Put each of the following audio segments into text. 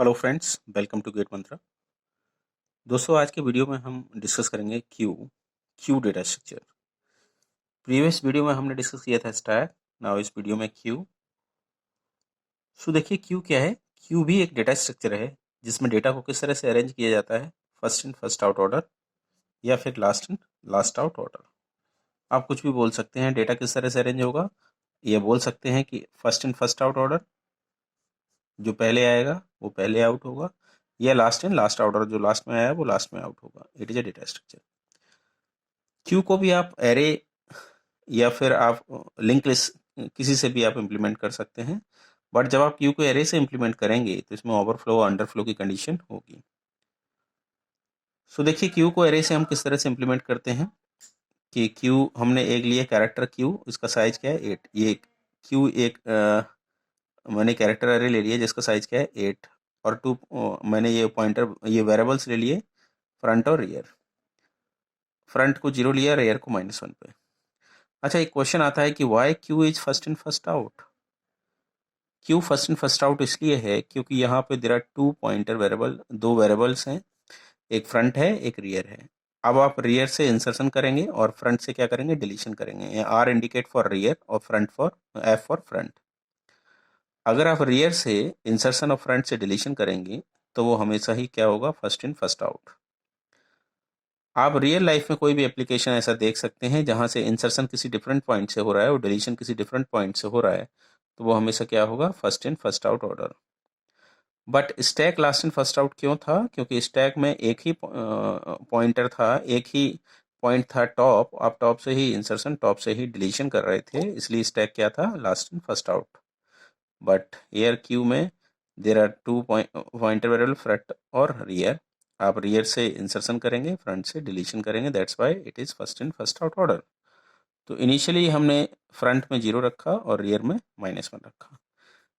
Hello friends, welcome to GATE Mantra. दोस्तों, आज के वीडियो में हम डिस्कस करेंगे queue data structure. Previous video में हमने डिस्कस किया था स्टैक, नाउ इस वीडियो में क्यू। सो देखिए क्यू क्या है। क्यू भी एक डेटा स्ट्रक्चर है जिसमें डेटा को किस तरह से अरेंज किया जाता है, first in first out order या फिर last in last out order. आप कुछ भी बोल सकते हैं, डेटा किस तरह से अरेंज होगा। ये बोल सकते हैं कि first in first out order, जो पहले आएगा वो पहले आउट होगा, या last in last out order, जो लास्ट में आया वो लास्ट में आउट होगा। It is a data structure. Q को भी आप एरे या फिर आप लिंक लिस्ट किसी से भी आप इम्प्लीमेंट कर सकते हैं, बट जब आप क्यू को एरे से इम्प्लीमेंट करेंगे तो इसमें ओवरफ्लो अंडरफ्लो की कंडीशन होगी। सो देखिए क्यू को एरे से हम किस तरह से इम्प्लीमेंट करते हैं कि क्यू हमने एक लिया कैरेक्टर क्यू, इसका साइज क्या है 8। ये क्यू एक मैंने कैरेक्टर एरे ले लिया जिसका साइज क्या है 8, और मैंने ये पॉइंटर ये वेरिएबल्स ले लिए फ्रंट और रियर। फ्रंट को 0 लिया, रियर को -1 पे। अच्छा, एक क्वेश्चन आता है कि why queue is first in first out. Queue first in first out इसलिए है क्योंकि यहाँ पे there are 2 pointer variable, 2 variables हैं, एक फ्रंट है एक रियर है। अब आप रियर से इंसर्शन करेंगे और फ्रंट से क्या करेंगे, डिलीशन करेंगे। आर इंडिकेट फॉर रियर और front for F for front. अगर आप रियर से इंसर्शन और फ्रंट से डिलीशन करेंगे तो वो हमेशा ही क्या होगा, फर्स्ट इन फर्स्ट आउट। आप रियल लाइफ में कोई भी एप्लीकेशन ऐसा देख सकते हैं जहां से इंसर्शन किसी डिफरेंट पॉइंट से हो रहा है और डिलीशन किसी डिफरेंट पॉइंट से हो रहा है, तो वो हमेशा क्या होगा, first in first out order. But stack last in first out क्यों था? क्योंकि स्टैक में एक ही पॉइंटर था, एक ही पॉइंट था टॉप। आप टॉप से ही इंसर्शन, टॉप से ही डिलीशन कर रहे थे, इसलिए स्टैक क्या था, last in first out. But एयर क्यू में there are 2 pointer variable, front और रियर। आप रियर से इंसर्शन करेंगे, फ्रंट से डिलीशन करेंगे, that's why it is first in first out order. तो इनिशियली हमने फ्रंट में 0 रखा और रियर में -1 रखा।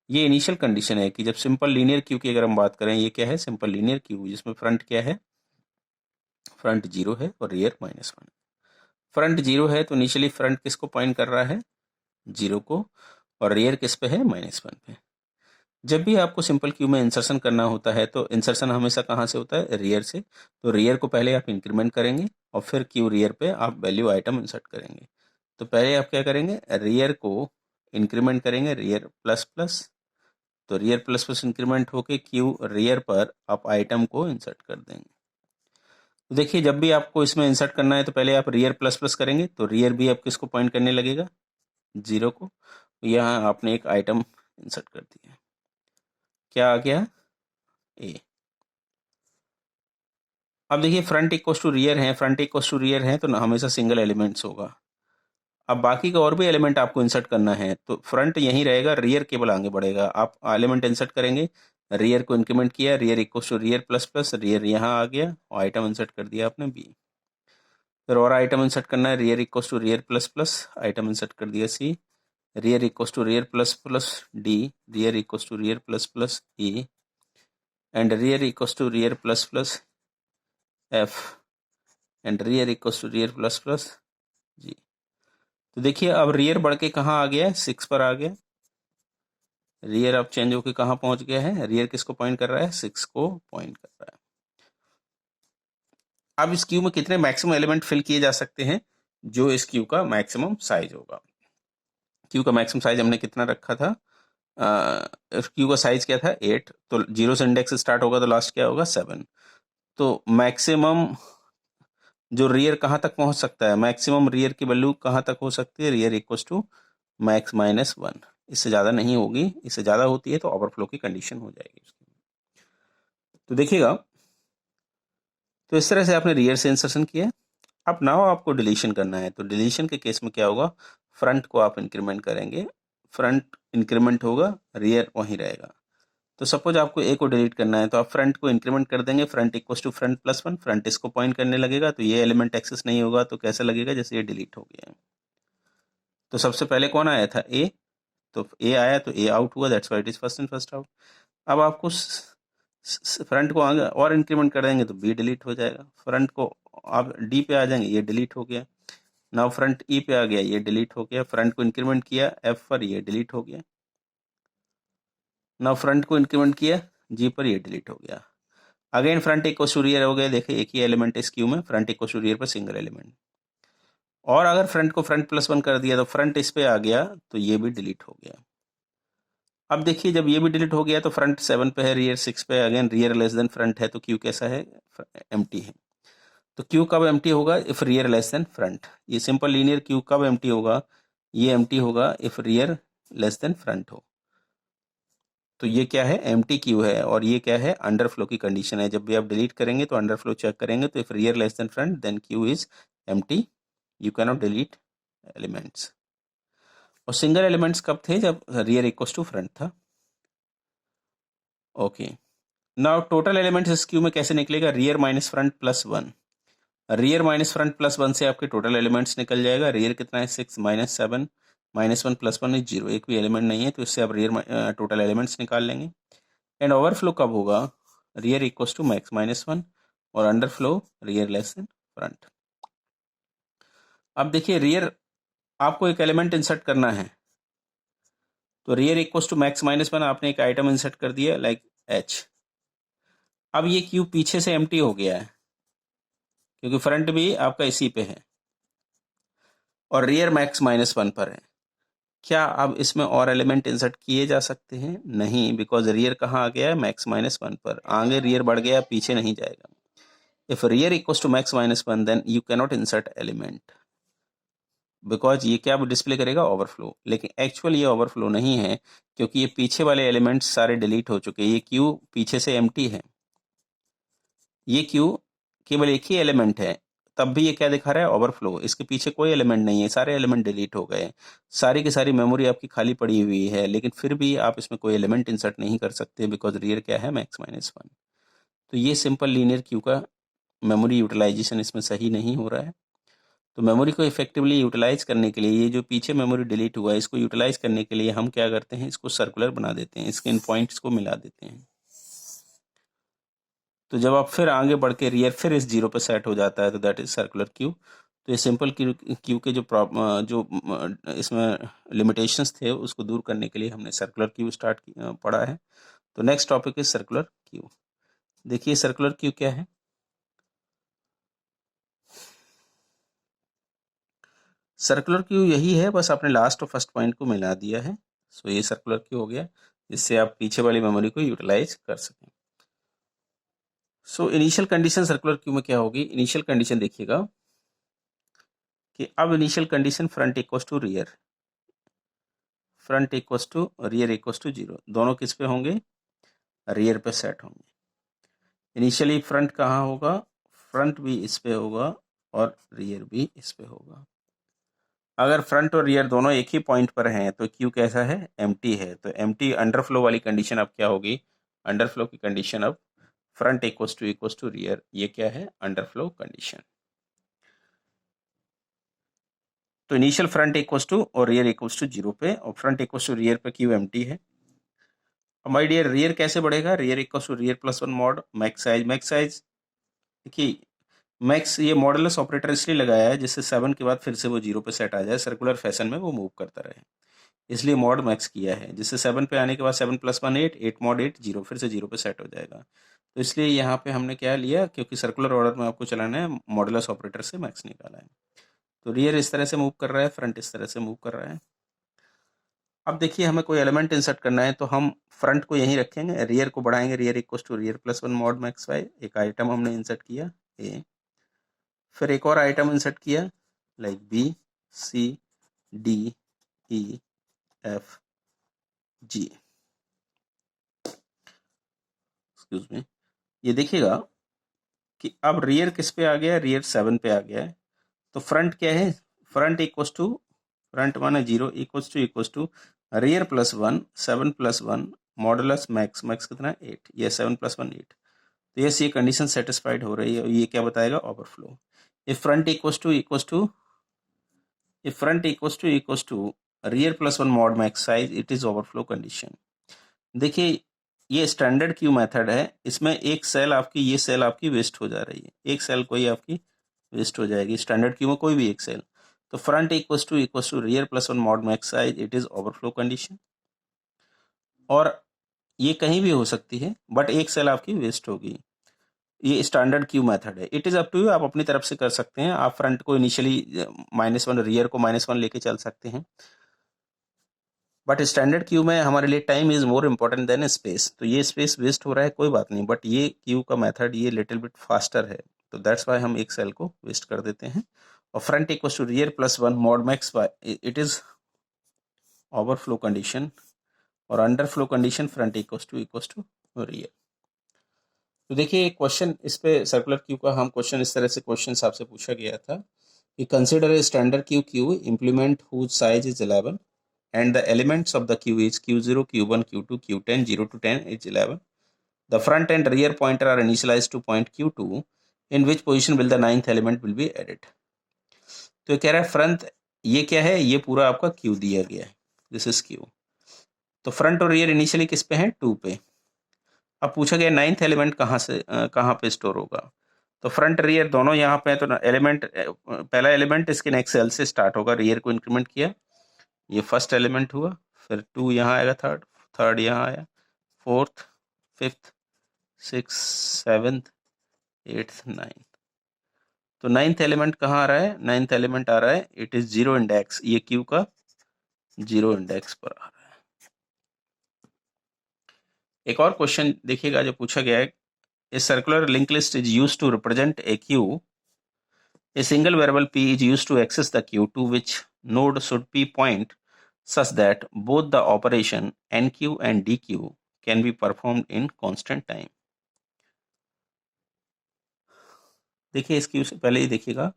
ये इनिशियल कंडीशन है कि जब सिंपल लीनियर क्यू की अगर हम बात करें, ये क्या है, सिंपल लीनियर क्यू, जिसमें फ्रंट क्या है, फ्रंट 0 है और रियर -1। फ्रंट 0 है तो इनिशियली फ्रंट किसको पॉइंट कर रहा है, 0 को, और रियर किस पे है, -1 पे। जब भी आपको सिंपल क्यू में इंसर्शन करना होता है तो इंसर्शन हमेशा कहाँ से होता है, रियर से। तो रियर को पहले आप इंक्रीमेंट करेंगे और फिर क्यू रियर पे आप वैल्यू आइटम इंसर्ट करेंगे। तो पहले आप क्या करेंगे, रियर को इंक्रीमेंट करेंगे, रियर प्लस प्लस। तो रियर प्लस प्लस इंक्रीमेंट होके क्यू रियर पर आप आइटम को इंसर्ट कर देंगे। तो देखिए जब भी आपको इसमें इंसर्ट करना है तो पहले आप रियर प्लस प्लस करेंगे, तो रियर भी आप किसको पॉइंट करने लगेगा, 0 को। यहाँ आपने एक आइटम इंसर्ट कर दिया, क्या आ गया, ए। अब देखिए फ्रंट इक्वल टू रियर है, फ्रंट इक्वल टू रियर है तो हमेशा सिंगल एलिमेंट्स होगा। अब बाकी का और भी एलिमेंट आपको इंसर्ट करना है तो फ्रंट यहीं रहेगा, रियर केवल आगे बढ़ेगा। आप एलिमेंट इंसर्ट करेंगे, रियर को इंक्रीमेंट किया, rear equal to rear plus plus, rear यहाँ आ गया और आइटम इंसर्ट कर दिया आपने बी। फिर और आइटम इंसर्ट करना है, rear equal to rear plus plus, item insert कर दिया C. Rear equal to rear plus plus D, rear equal to rear plus plus E, and rear equal to rear plus plus F, and rear equal to rear plus plus G. तो देखिए अब rear बढ़ के कहाँ आ गया है, 6 पर आ गया। रियर अब चेंज होके कहाँ पहुंच गया है, रियर किसको पॉइंट कर रहा है, 6 को पॉइंट कर रहा है। अब इस क्यू में कितने मैक्सिमम एलिमेंट फिल किए जा सकते हैं, जो इस क्यू का मैक्सिमम साइज होगा। क्यू का मैक्सिमम साइज हमने कितना रखा था, क्यू का साइज क्या था, 8। तो 0 से इंडेक्स स्टार्ट होगा तो लास्ट क्या होगा, 7। तो मैक्सिमम जो रियर कहाँ तक पहुंच सकता है, मैक्सिमम रियर की वैल्यू कहाँ तक हो सकती है, रियर इक्वल टू मैक्स -1। इससे ज़्यादा नहीं होगी, इससे ज़्यादा होती है तो ओवरफ्लो की कंडीशन हो जाएगी उसकी। तो देखिएगा, तो इस तरह से आपने रियर से इंसर्शन किया। अब नाउ आपको डिलीशन करना है, तो डिलीशन के केस में क्या होगा, फ्रंट को आप इंक्रीमेंट करेंगे, फ्रंट इंक्रीमेंट होगा, रियर वहीं रहेगा। तो सपोज आपको ए को डिलीट करना है तो आप फ्रंट को इंक्रीमेंट कर देंगे, front equal to front plus 1, front इसको पॉइंट करने लगेगा, तो ये एलिमेंट एक्सेस नहीं होगा तो कैसा लगेगा, जैसे ये डिलीट हो गया है। तो सबसे पहले कौन आया था, ए। तो ए आया तो ए आउट हुआ, that's why it is first in first out. अब आपको फ्रंट को आगे और इंक्रीमेंट कर देंगे तो बी डिलीट हो जाएगा, फ्रंट को आप डी पे आ जाएंगे, ये डिलीट हो गया। नाउ फ्रंट ई पे आ गया, ये डिलीट हो गया। फ्रंट को इंक्रीमेंट किया एफ पर, ये डिलीट हो गया। नाउ फ्रंट को इंक्रीमेंट किया जी पर ये डिलीट हो गया। Again front equal to rear हो गया, देखिए एक ही एलिमेंट इस क्यू में, फ्रंट इक्वल टू रियर पर सिंगल एलिमेंट। और अगर फ्रंट को फ्रंट +1 कर दिया तो फ्रंट इस पे आ गया तो ये भी डिलीट हो गया। अब देखिए जब ये भी डिलीट हो गया तो फ्रंट 7 पे है, रियर 6 पे है, again rear less than front है तो क्यू कैसा है, एम्प्टी है। तो क्यू कब एम्प्टी होगा, if rear less than front. ये सिंपल लीनियर क्यू कब एम्प्टी होगा, ये एम्प्टी होगा if rear less than front हो। तो ये क्या है, एम्प्टी क्यू है, और ये क्या है, अंडरफ्लो की कंडीशन है। जब भी आप डिलीट करेंगे तो अंडरफ्लो चेक करेंगे, तो if rear less than front then queue is empty, you can not delete elements. और सिंगल एलिमेंट्स कब थे, जब रियर इक्वल्स टू फ्रंट था। ओके, नाउ टोटल एलिमेंट्स इस क्यू में कैसे निकलेगा, rear minus front +1। Rear minus front +1 से आपके टोटल एलिमेंट्स निकल जाएगा। रियर कितना है, 6 -7 -1 +1 इज 0, एक भी एलिमेंट नहीं है, तो इससे आप रियर टोटल एलिमेंट्स निकाल लेंगे। एंड ओवरफ्लो कब होगा, रियर इक्वल्स टू मैक्स -1 और underflow rear less than front. अब देखिए रियर आपको एक एलिमेंट इंसर्ट करना है, तो रियर इक्वल्स टू मैक्स -1 आपने एक आइटम इंसर्ट कर दिया लाइक h। अब ये क्यू पीछे से एम्प्टी हो गया है क्योंकि फ्रंट भी आपका इसी पे है और रियर मैक्स -1 पर है। क्या अब इसमें और एलिमेंट इंसर्ट किए जा सकते हैं, नहीं, बिकॉज रियर कहाँ आ गया है, मैक्स -1 पर। आगे रियर बढ़ गया, पीछे नहीं जाएगा। If rear equals to max -1 then you can not insert element, because ये क्या डिस्प्ले करेगा, ओवरफ्लो। लेकिन एक्चुअल ये ओवरफ्लो नहीं है क्योंकि ये पीछे वाले एलिमेंट्स सारे डिलीट हो चुके हैं। ये क्यू पीछे से एम्प्टी है, ये क्यू केवल एक ही एलिमेंट है, तब भी ये क्या दिखा रहा है, ओवरफ्लो। इसके पीछे कोई एलिमेंट नहीं है, सारे एलिमेंट डिलीट हो गए, सारी की सारी मेमोरी आपकी खाली पड़ी हुई है, लेकिन फिर भी आप इसमें कोई एलिमेंट इंसर्ट नहीं कर सकते बिकॉज रियर क्या है, मैक्स -1। तो ये सिंपल लीनियर क्यू का मेमोरी यूटिलाइजेशन इसमें सही नहीं हो रहा है। तो मेमोरी को इफेक्टिवली यूटिलाइज करने के लिए, ये जो पीछे मेमोरी डिलीट हुआ है इसको यूटिलाइज करने के लिए हम क्या करते हैं, इसको सर्कुलर बना देते हैं, इसके इन पॉइंट्स को मिला देते हैं। तो जब आप फिर आगे बढ़ के रियर फिर इस 0 पे सेट हो जाता है तो दैट इज सर्कुलर क्यू। तो ये सिंपल क्यू के जो इसमें लिमिटेशंस थे उसको दूर करने के लिए हमने सर्कुलर क्यू पढ़ा है। तो next topic is circular queue. देखिए सर्कुलर क्यू क्या है, सर्कुलर क्यू यही है, बस आपने लास्ट और फर्स्ट पॉइंट को मिला दिया है। सो ये सर्कुलर क्यू हो गया, जिससे आप पीछे वाली मेमोरी को यूटिलाइज कर सकें। So initial condition circular queue में क्या होगी, इनिशियल कंडीशन देखिएगा कि अब initial condition front equals to rear, front equals to rear equals to 0, दोनों किस पे होंगे, रियर पे सेट होंगे। इनिशियली फ्रंट कहाँ होगा, फ्रंट भी इस पे होगा और रियर भी इस पे होगा। अगर फ्रंट और रियर दोनों एक ही पॉइंट पर हैं तो क्यू कैसा है, एम्प्टी है। तो एम्प्टी अंडरफ्लो वाली कंडीशन अब क्या होगी, अंडरफ्लो की कंडीशन अब फ्रंट इक्वल्स टू रियर, ये क्या है, अंडरफ्लो कंडीशन। तो इनिशियल फ्रंट इक्वल्स टू और रियर इक्वल्स टू 0 पे, और फ्रंट इक्वल्स टू रियर पे क्यू एम्प्टी है। अब माय डियर रियर कैसे बढ़ेगा, rear equals to rear +1 mod max size. Max size देखिए, मैक्स ये मॉडुलस ऑपरेटर इसलिए लगाया है जिससे 7 के बाद फिर से वो 0 पे सेट आ जाए, सर्कुलर फैशन में वो मूव करता रहे, इसलिए मॉड मैक्स किया है, जिससे 7 पे आने के बाद 7 + 1 8, 8 मॉड 8 0, फिर से 0 पे सेट हो जाएगा। तो इसलिए यहाँ पे हमने क्या लिया, क्योंकि सर्कुलर ऑर्डर में आपको चलाना है, मॉडुलस ऑपरेटर से मैक्स निकाला है। तो रियर इस तरह से मूव कर रहा है, फ्रंट इस तरह से मूव कर रहा है। अब देखिए हमें कोई एलिमेंट इंसर्ट करना है तो हम फ्रंट को यहीं रखेंगे, रियर को बढ़ाएंगे, rear equals to rear +1 mod max y. एक आइटम हमने इंसर्ट किया ए, फिर एक और आइटम इंसर्ट किया like B C D E F G. Excuse me, ये देखिएगा कि अब रियर किस पे आ गया, रियर 7 पे आ गया है। तो फ्रंट क्या है, फ्रंट इक्वल्स टू, फ्रंट 1 है 0, equals to rear +1 7 + 1 modulus max, max कितना 8, ये 7 + 1 8। तो यस, ये कंडीशन सेटिस्फाइड हो रही है, ये क्या बताएगा, overflow. If front equals to rear +1 mod max size, it is overflow condition. देखिए ये स्टैंडर्ड क्यू मेथड है, इसमें एक सेल आपकी, ये सेल आपकी वेस्ट हो जा रही है, एक सेल कोई आपकी वेस्ट हो जाएगी स्टैंडर्ड क्यू में, कोई भी एक सेल। तो front equals to rear +1 mod max size, it is overflow condition. और ये कहीं भी हो सकती है, बट एक सेल आपकी वेस्ट होगी। ये स्टैंडर्ड क्यू मेथड है। It is up to you, आप अपनी तरफ से कर सकते हैं। आप फ्रंट को इनिशियली -1, रियर को -1 लेके चल सकते हैं, बट स्टैंडर्ड क्यू में हमारे लिए time is more important then space. तो ये स्पेस वेस्ट हो रहा है, कोई बात नहीं, बट ये क्यू का मेथड ये लिटिल बिट फास्टर है, तो दैट्स वाई हम एक सेल को वेस्ट कर देते हैं। और front equal to rear +1 mod max by, it is overflow condition, और underflow condition front equal to rear. तो देखिए एक क्वेश्चन इस पे सर्कुलर क्यू का, हम क्वेश्चन इस तरह से क्वेश्चन आपसे पूछा गया था कि consider a standard queue implement whose size is 11 and the elements of the queue is q0, q1, q2, q10, 0 to 10 is 11. The front and rear pointer are initialized to point q2. In which position will the ninth element will be added? तो कह रहा है front, ये क्या है, ये पूरा आपका क्यू दिया गया है, दिस इज क्यू। तो फ्रंट और रियर इनिशियली किस पे है, 2 पे। अब पूछा गया नाइन्थ एलिमेंट कहाँ से कहाँ पे स्टोर होगा। तो फ्रंट रियर दोनों यहाँ पे है, तो एलिमेंट, पहला एलिमेंट इसके नेक्स्ट सेल से स्टार्ट होगा। रियर को इंक्रीमेंट किया, ये फर्स्ट एलिमेंट हुआ, फिर 2 यहाँ आएगा, थर्ड यहाँ आया, 4th, 5th, 6th, 7th, 8th, 9th। तो 9th एलिमेंट कहाँ आ रहा है, 9th एलिमेंट आ रहा है, इट इज 0 इंडेक्स, ये क्यू का 0 इंडेक्स पर आ रहा है। एक और क्वेश्चन देखिएगा जो पूछा गया है, a circular link list is used to represent a queue. A single variable p is used to access the queue to which node should p point such that both the operation nq and dq can be performed in constant time. देखिए इस Q से पहले ही देखिएगा,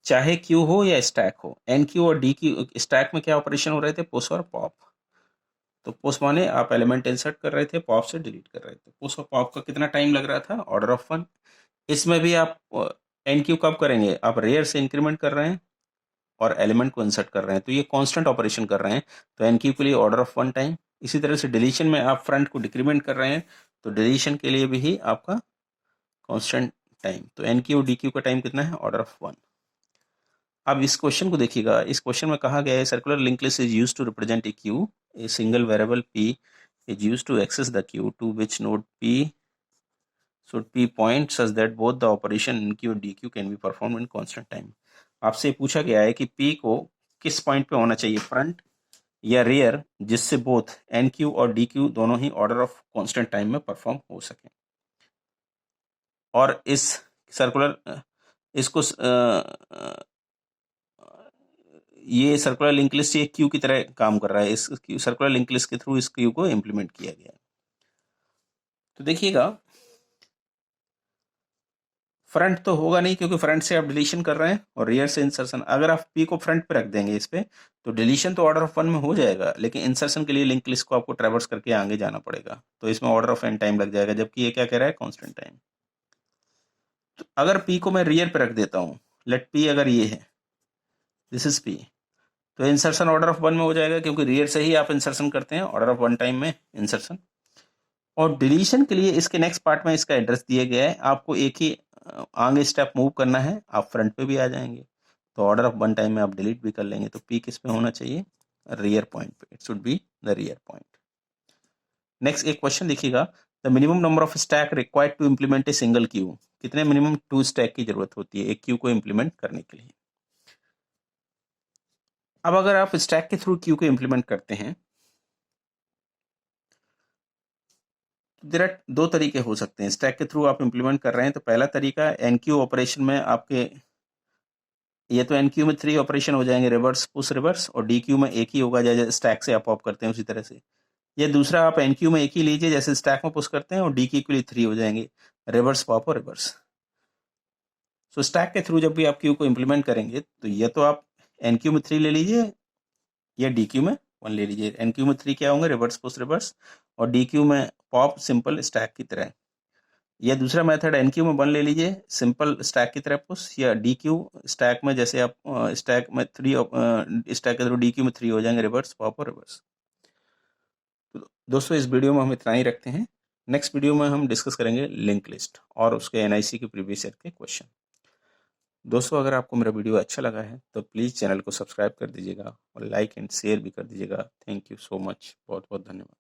चाहे Q हो या stack हो, N Q और डी क्यू, स्टैक में क्या ऑपरेशन हो रहे थे, पुश और पॉप। तो पुश माने आप एलिमेंट इंसर्ट कर रहे थे, पॉप से डिलीट कर रहे थे। पुश और पॉप का कितना टाइम लग रहा था, ऑर्डर ऑफ 1। इसमें भी आप एन क्यू कब करेंगे, आप रेयर से इंक्रीमेंट कर रहे हैं और एलिमेंट को इंसर्ट कर रहे हैं, तो ये कांस्टेंट ऑपरेशन कर रहे हैं, तो एन क्यू के लिए ऑर्डर ऑफ 1 टाइम। इसी तरह से डिलीशन में आप फ्रंट को डिक्रीमेंट कर रहे हैं, तो डिलीशन के लिए भी आपका कांस्टेंट टाइम, तो एन क्यू डी क्यू का टाइम कितना है, ऑर्डर ऑफ 1। अब इस क्वेश्चन को देखिएगा, इस क्वेश्चन में कहा गया है circular link list is used to represent a queue, a single variable p is used to access the queue to which node p should p point such that both the operation nq and dq can be performed in constant time। आपसे पूछा गया है कि p को किस point पे होना चाहिए, फ्रंट या रियर, जिससे बोथ nq और dq दोनों ही ऑर्डर ऑफ कांस्टेंट टाइम में परफॉर्म हो सके। और इस सर्कुलर इसको ये सर्कुलर लिंक लिस्ट ये क्यू की तरह काम कर रहा है, इस सर्कुलर लिंक लिस्ट के थ्रू इस क्यू को इंप्लीमेंट किया गया है। तो देखिएगा फ्रंट तो होगा नहीं, क्योंकि फ्रंट से आप डिलीशन कर रहे हैं और रियर से इंसर्शन। अगर आप पी को फ्रंट पे रख देंगे इस पे, तो डिलीशन तो ऑर्डर ऑफ 1 में हो जाएगा, लेकिन इंसर्शन के लिए लिंक लिस्ट को आपको ट्रैवर्स करके आगे जाना पड़ेगा, तो इसमें ऑर्डर ऑफ एन टाइम लग जाएगा, जबकि ये क्या कह रहा है, कांस्टेंट टाइम। तो अगर पी को मैं रियर पे रख देता हूँ, लेट पी अगर ये है, दिस इज पी, तो इंसर्शन ऑर्डर ऑफ 1 में हो जाएगा, क्योंकि रियर से ही आप इंसर्शन करते हैं, ऑर्डर ऑफ 1 टाइम में इंसर्शन। और डिलीशन के लिए इसके नेक्स्ट पार्ट में इसका एड्रेस दिया गया है, आपको एक ही आगे स्टेप मूव करना है, आप फ्रंट पे भी आ जाएंगे, तो ऑर्डर ऑफ 1 टाइम में आप डिलीट भी कर लेंगे। तो पी किस पे होना चाहिए, रियर पॉइंट पे, it should be the rear point. Next एक क्वेश्चन देखिएगा, the minimum number of stack required to implement a single queue. कितने मिनिमम 2 स्टैक की जरूरत होती है एक क्यू को इंप्लीमेंट करने के लिए। अब अगर आप स्टैक के थ्रू क्यू को इंप्लीमेंट करते हैं, देयर आर 2 तरीके हो सकते हैं। स्टैक के थ्रू आप इंप्लीमेंट कर रहे हैं, तो पहला तरीका एनक्यू ऑपरेशन में आपके, ये तो एनक्यू में 3 ऑपरेशन हो जाएंगे, रिवर्स पुश रिवर्स, और डीक्यू में एक ही होगा, जैसे स्टैक से आप पॉप करते हैं उसी तरह से। ये दूसरा आप एनक्यू में एक ही लीजिए, जैसे स्टैक में पुश करते हैं, और डीक्यू के लिए 3 हो जाएंगे, रिवर्स पॉप और रिवर्स। सो स्टैक के थ्रू जब भी आप क्यू को इंप्लीमेंट करेंगे, तो ये तो आप एनक्यू में 3 ले लीजिए या डीक्यू में 1 ले लीजिए। एनक्यू में 3 क्या होंगे, रिवर्स पुश रिवर्स, और डीक्यू में पॉप सिंपल स्टैक की तरह। या दूसरा मेथड एनक्यू में 1 ले लीजिए, सिंपल स्टैक की तरह पुश, या डीक्यू स्टैक में, जैसे आप स्टैक में 3 स्टैक के थ्रू डीक्यू में 3 हो जाएंगे, रिवर्स पॉप और रिवर्स। तो दोस्तों इस वीडियो में हम इतना ही रखते हैं। नेक्स्ट वीडियो में हम डिस्कस करेंगे लिंक लिस्ट और उसके एनआईसी के प्रीवियस ईयर के क्वेश्चन। दोस्तों अगर आपको मेरा वीडियो अच्छा लगा है तो प्लीज़ चैनल को सब्सक्राइब कर दीजिएगा और लाइक एंड शेयर भी कर दीजिएगा। थैंक यू सो मच, बहुत बहुत धन्यवाद।